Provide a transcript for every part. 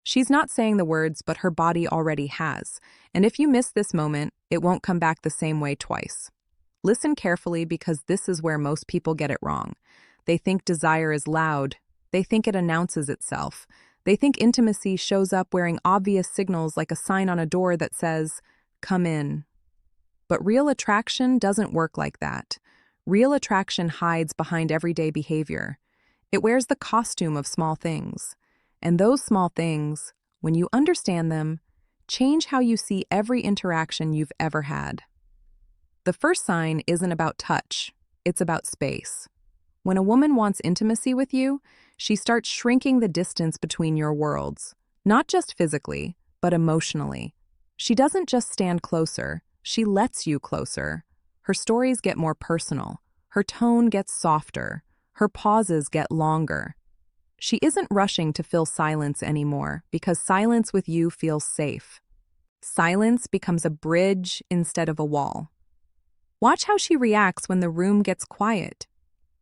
She's not saying the words, but her body already has. And if you miss this moment, it won't come back the same way twice. Listen carefully because this is where most people get it wrong. They think desire is loud. They think it announces itself. They think intimacy shows up wearing obvious signals like a sign on a door that says, "Come in." But real attraction doesn't work like that. Real attraction hides behind everyday behavior. It wears the costume of small things. And those small things, when you understand them, change how you see every interaction you've ever had. The first sign isn't about touch, it's about space. When a woman wants intimacy with you, she starts shrinking the distance between your worlds, not just physically, but emotionally. She doesn't just stand closer, she lets you closer. Her stories get more personal, her tone gets softer, her pauses get longer. She isn't rushing to fill silence anymore because silence with you feels safe. Silence becomes a bridge instead of a wall. Watch how she reacts when the room gets quiet.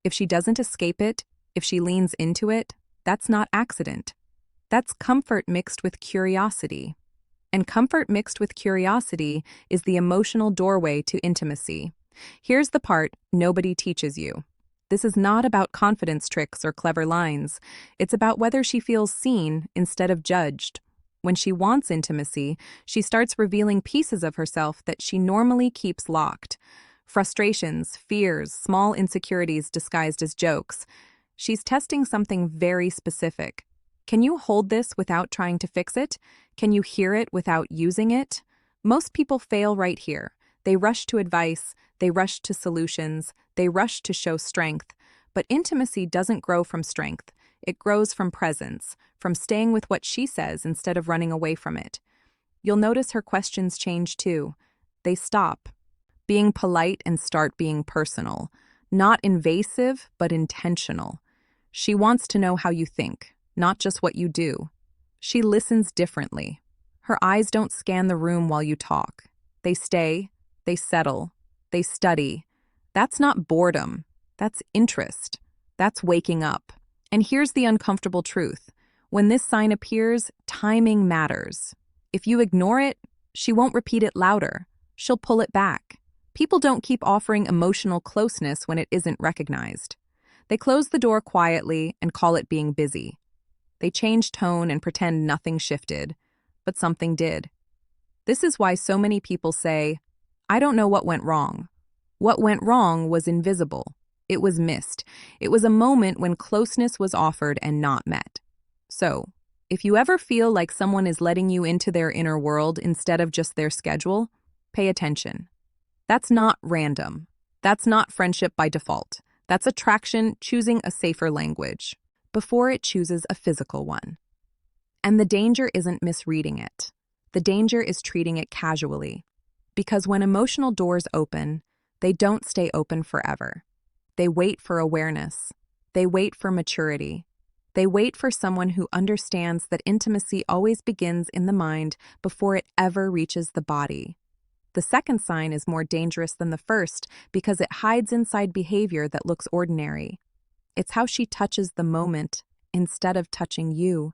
If she doesn't escape it, if she leans into it, that's not accident. That's comfort mixed with curiosity. And comfort mixed with curiosity is the emotional doorway to intimacy. Here's the part nobody teaches you. This is not about confidence tricks or clever lines. It's about whether she feels seen instead of judged. When she wants intimacy, she starts revealing pieces of herself that she normally keeps locked. Frustrations, fears, small insecurities disguised as jokes. She's testing something very specific. Can you hold this without trying to fix it? Can you hear it without using it? Most people fail right here. They rush to advice, they rush to solutions, they rush to show strength. But intimacy doesn't grow from strength. It grows from presence, from staying with what she says instead of running away from it. You'll notice her questions change too. They stop being polite and start being personal. Not invasive, but intentional. She wants to know how you think, not just what you do. She listens differently. Her eyes don't scan the room while you talk. They stay, they settle, they study. That's not boredom. That's interest. That's waking up. And here's the uncomfortable truth. When this sign appears, timing matters. If you ignore it, she won't repeat it louder. She'll pull it back. People don't keep offering emotional closeness when it isn't recognized. They close the door quietly and call it being busy. They change tone and pretend nothing shifted, but something did. This is why so many people say, "I don't know what went wrong." What went wrong was invisible. It was missed. It was a moment when closeness was offered and not met. So, if you ever feel like someone is letting you into their inner world instead of just their schedule, pay attention. That's not random. That's not friendship by default. That's attraction choosing a safer language before it chooses a physical one. And the danger isn't misreading it. The danger is treating it casually. Because when emotional doors open, they don't stay open forever. They wait for awareness. They wait for maturity. They wait for someone who understands that intimacy always begins in the mind before it ever reaches the body. The second sign is more dangerous than the first because it hides inside behavior that looks ordinary. It's how she touches the moment instead of touching you.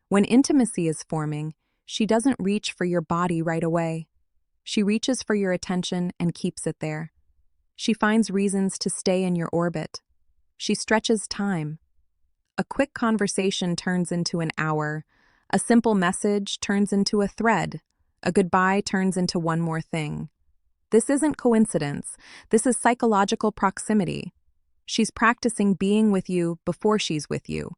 When intimacy is forming, she doesn't reach for your body right away. She reaches for your attention and keeps it there. She finds reasons to stay in your orbit. She stretches time. A quick conversation turns into an hour. A simple message turns into a thread. A goodbye turns into one more thing. This isn't coincidence. This is psychological proximity. She's practicing being with you before she's with you.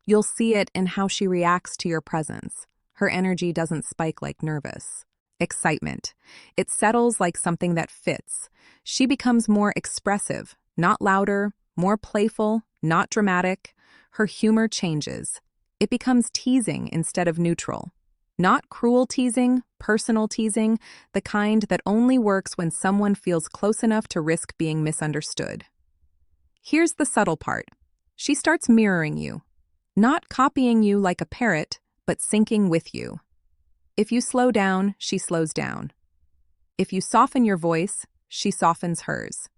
You'll see it in how she reacts to your presence. Her energy doesn't spike like nervous excitement. It settles like something that fits. She becomes more expressive, not louder, more playful, not dramatic. Her humor changes. It becomes teasing instead of neutral. Not cruel teasing, personal teasing, the kind that only works when someone feels close enough to risk being misunderstood. Here's the subtle part. She starts mirroring you. Not copying you like a parrot, but syncing with you. If you slow down, she slows down. If you soften your voice, she softens hers.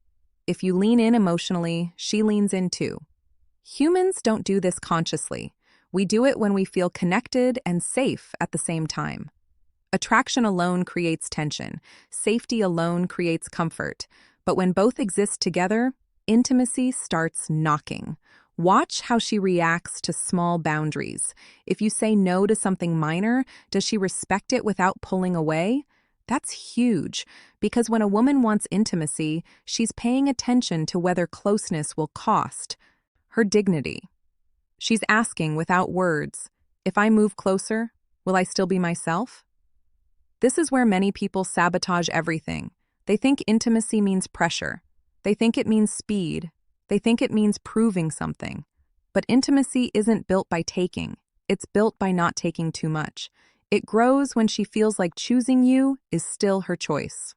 If you lean in emotionally, she leans in too. Humans don't do this consciously. We do it when we feel connected and safe at the same time. Attraction alone creates tension. Safety alone creates comfort. But when both exist together, intimacy starts knocking. Watch how she reacts to small boundaries. If you say no to something minor, does she respect it without pulling away? That's huge, because when a woman wants intimacy, she's paying attention to whether closeness will cost her dignity. She's asking without words, if I move closer, will I still be myself? This is where many people sabotage everything. They think intimacy means pressure. They think it means speed. They think it means proving something. But intimacy isn't built by taking. It's built by not taking too much. It grows when she feels like choosing you is still her choice.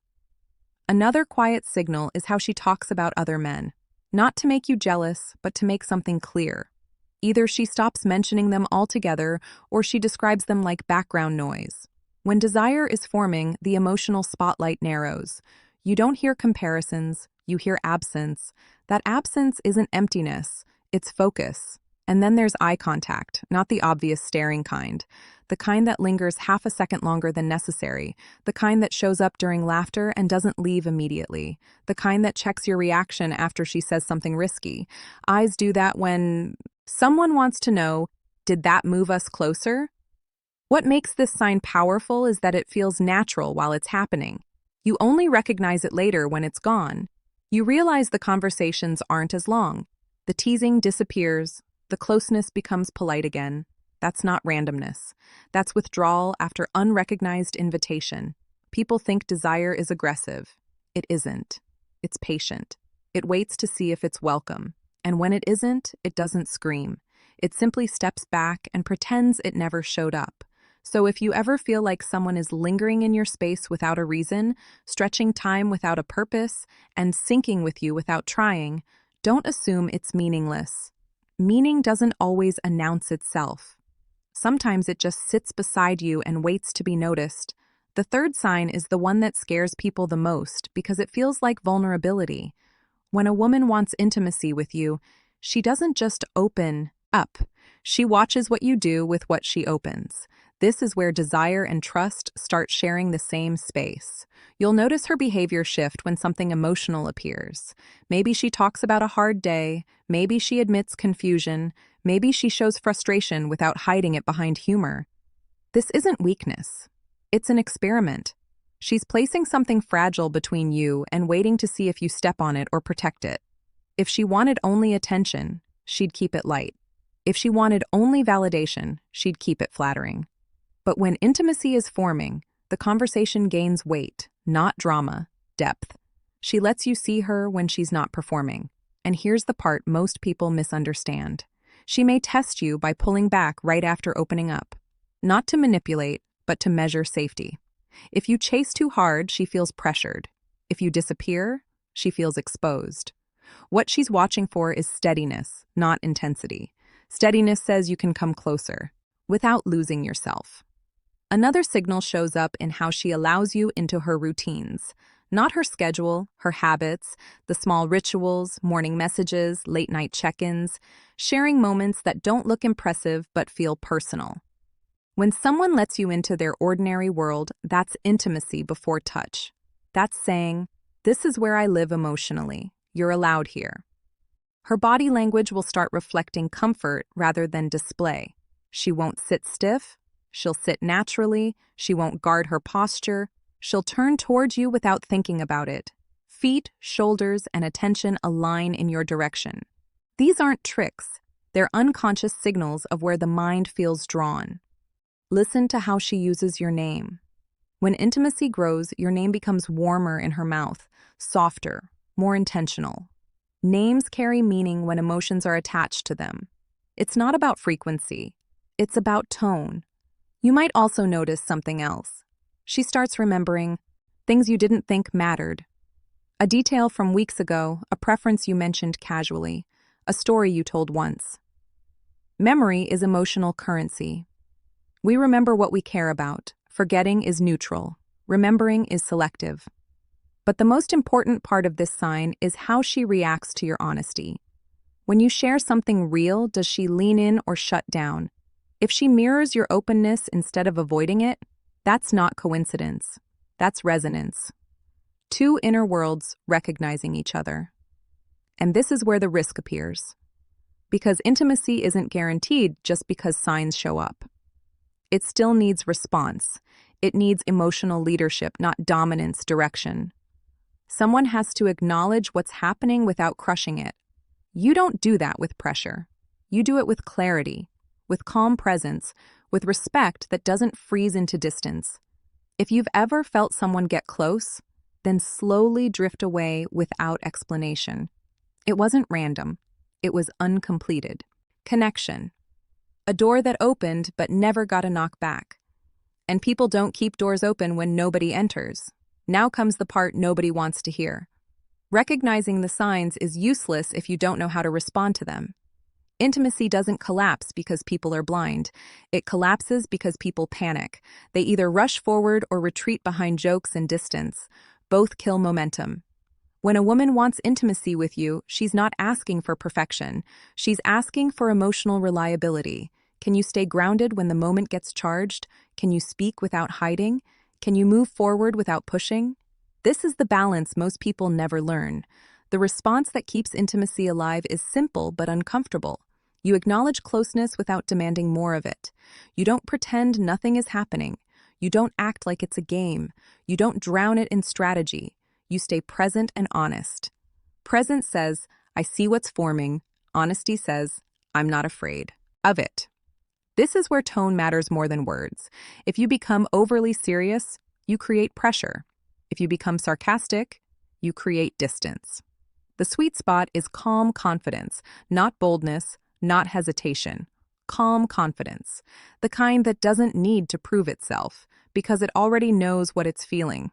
Another quiet signal is how she talks about other men. Not to make you jealous, but to make something clear. Either she stops mentioning them altogether, or she describes them like background noise. When desire is forming, the emotional spotlight narrows. You don't hear comparisons, you hear absence. That absence isn't emptiness, it's focus. And then there's eye contact, not the obvious staring kind. The kind that lingers half a second longer than necessary. The kind that shows up during laughter and doesn't leave immediately. The kind that checks your reaction after she says something risky. Eyes do that when someone wants to know, did that move us closer? What makes this sign powerful is that it feels natural while it's happening. You only recognize it later when it's gone. You realize the conversations aren't as long. The teasing disappears. The closeness becomes polite again. That's not randomness. That's withdrawal after unrecognized invitation. People think desire is aggressive. It isn't. It's patient. It waits to see if it's welcome. And when it isn't, it doesn't scream. It simply steps back and pretends it never showed up. So if you ever feel like someone is lingering in your space without a reason, stretching time without a purpose, and syncing with you without trying, don't assume it's meaningless. Meaning doesn't always announce itself. Sometimes it just sits beside you and waits to be noticed. The third sign is the one that scares people the most because it feels like vulnerability. When a woman wants intimacy with you, she doesn't just open up. She watches what you do with what she opens. This is where desire and trust start sharing the same space. You'll notice her behavior shift when something emotional appears. Maybe she talks about a hard day, maybe she admits confusion, maybe she shows frustration without hiding it behind humor. This isn't weakness. It's an experiment. She's placing something fragile between you and waiting to see if you step on it or protect it. If she wanted only attention, she'd keep it light. If she wanted only validation, she'd keep it flattering. But when intimacy is forming, the conversation gains weight, not drama, depth. She lets you see her when she's not performing. And here's the part most people misunderstand. She may test you by pulling back right after opening up. Not to manipulate, but to measure safety. If you chase too hard, she feels pressured. If you disappear, she feels exposed. What she's watching for is steadiness, not intensity. Steadiness says you can come closer, without losing yourself. Another signal shows up in how she allows you into her routines. Not her schedule, her habits, the small rituals, morning messages, late-night check-ins, sharing moments that don't look impressive but feel personal. When someone lets you into their ordinary world, that's intimacy before touch. That's saying, this is where I live emotionally. You're allowed here. Her body language will start reflecting comfort rather than display. She won't sit stiff. She'll sit naturally. She won't guard her posture. She'll turn towards you without thinking about it. Feet, shoulders, and attention align in your direction. These aren't tricks. They're unconscious signals of where the mind feels drawn. Listen to how she uses your name. When intimacy grows, your name becomes warmer in her mouth, softer, more intentional. Names carry meaning when emotions are attached to them. It's not about frequency. It's about tone. You might also notice something else. She starts remembering things you didn't think mattered. A detail from weeks ago, a preference you mentioned casually, a story you told once. Memory is emotional currency. We remember what we care about. Forgetting is neutral. Remembering is selective. But the most important part of this sign is how she reacts to your honesty. When you share something real, does she lean in or shut down? If she mirrors your openness instead of avoiding it, that's not coincidence. That's resonance. Two inner worlds recognizing each other. And this is where the risk appears. Because intimacy isn't guaranteed just because signs show up. It still needs response. It needs emotional leadership, not dominance, direction. Someone has to acknowledge what's happening without crushing it. You don't do that with pressure. You do it with clarity, with calm presence, with respect that doesn't freeze into distance. If you've ever felt someone get close, then slowly drift away without explanation. It wasn't random. It was uncompleted. Connection. A door that opened but never got a knock back. And people don't keep doors open when nobody enters. Now comes the part nobody wants to hear. Recognizing the signs is useless if you don't know how to respond to them. Intimacy doesn't collapse because people are blind. It collapses because people panic. They either rush forward or retreat behind jokes and distance. Both kill momentum. When a woman wants intimacy with you, she's not asking for perfection. She's asking for emotional reliability. Can you stay grounded when the moment gets charged? Can you speak without hiding? Can you move forward without pushing? This is the balance most people never learn. The response that keeps intimacy alive is simple but uncomfortable. You acknowledge closeness without demanding more of it. You don't pretend nothing is happening. You don't act like it's a game. You don't drown it in strategy. You stay present and honest. Presence says, I see what's forming. Honesty says, I'm not afraid of it. This is where tone matters more than words. If you become overly serious, you create pressure. If you become sarcastic, you create distance. The sweet spot is calm confidence, not boldness, not hesitation. Calm confidence, the kind that doesn't need to prove itself because it already knows what it's feeling.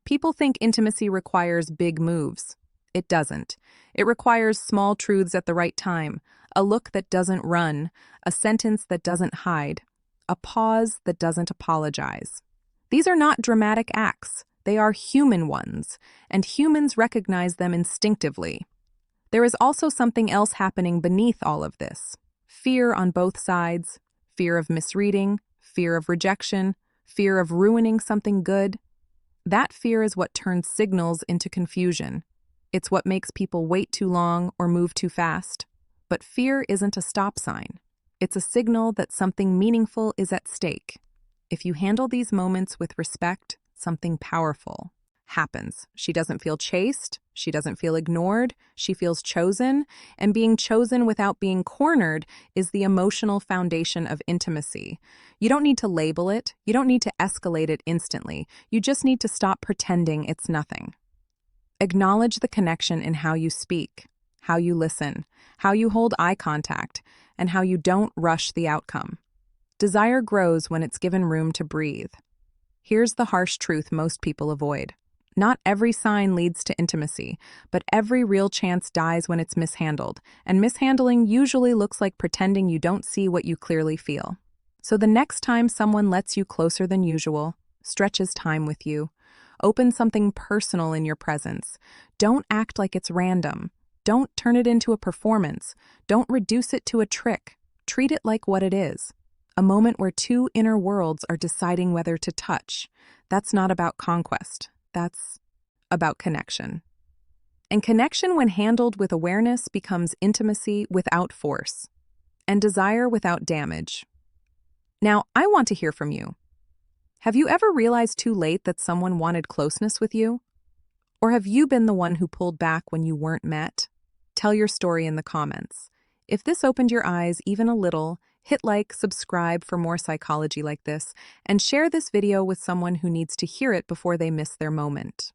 People think intimacy requires big moves. It doesn't. It requires small truths at the right time, a look that doesn't run, a sentence that doesn't hide, a pause that doesn't apologize. These are not dramatic acts. They are human ones, and humans recognize them instinctively. There is also something else happening beneath all of this. Fear on both sides, fear of misreading, fear of rejection, fear of ruining something good. That fear is what turns signals into confusion. It's what makes people wait too long or move too fast. But fear isn't a stop sign. It's a signal that something meaningful is at stake. If you handle these moments with respect, something powerful happens. She doesn't feel chased. She doesn't feel ignored. She feels chosen. And being chosen without being cornered is the emotional foundation of intimacy. You don't need to label it. You don't need to escalate it instantly. You just need to stop pretending it's nothing. Acknowledge the connection in how you speak, how you listen, how you hold eye contact, and how you don't rush the outcome. Desire grows when it's given room to breathe. Here's the harsh truth most people avoid. Not every sign leads to intimacy, but every real chance dies when it's mishandled, and mishandling usually looks like pretending you don't see what you clearly feel. So the next time someone lets you closer than usual, stretches time with you, open something personal in your presence, don't act like it's random. Don't turn it into a performance. Don't reduce it to a trick. Treat it like what it is. A moment where two inner worlds are deciding whether to touch. That's not about conquest. That's about connection. And connection, when handled with awareness, becomes intimacy without force and desire without damage. Now, I want to hear from you. Have you ever realized too late that someone wanted closeness with you? Or have you been the one who pulled back when you weren't met? Tell your story in the comments. If this opened your eyes even a little, hit like, subscribe for more psychology like this, and share this video with someone who needs to hear it before they miss their moment.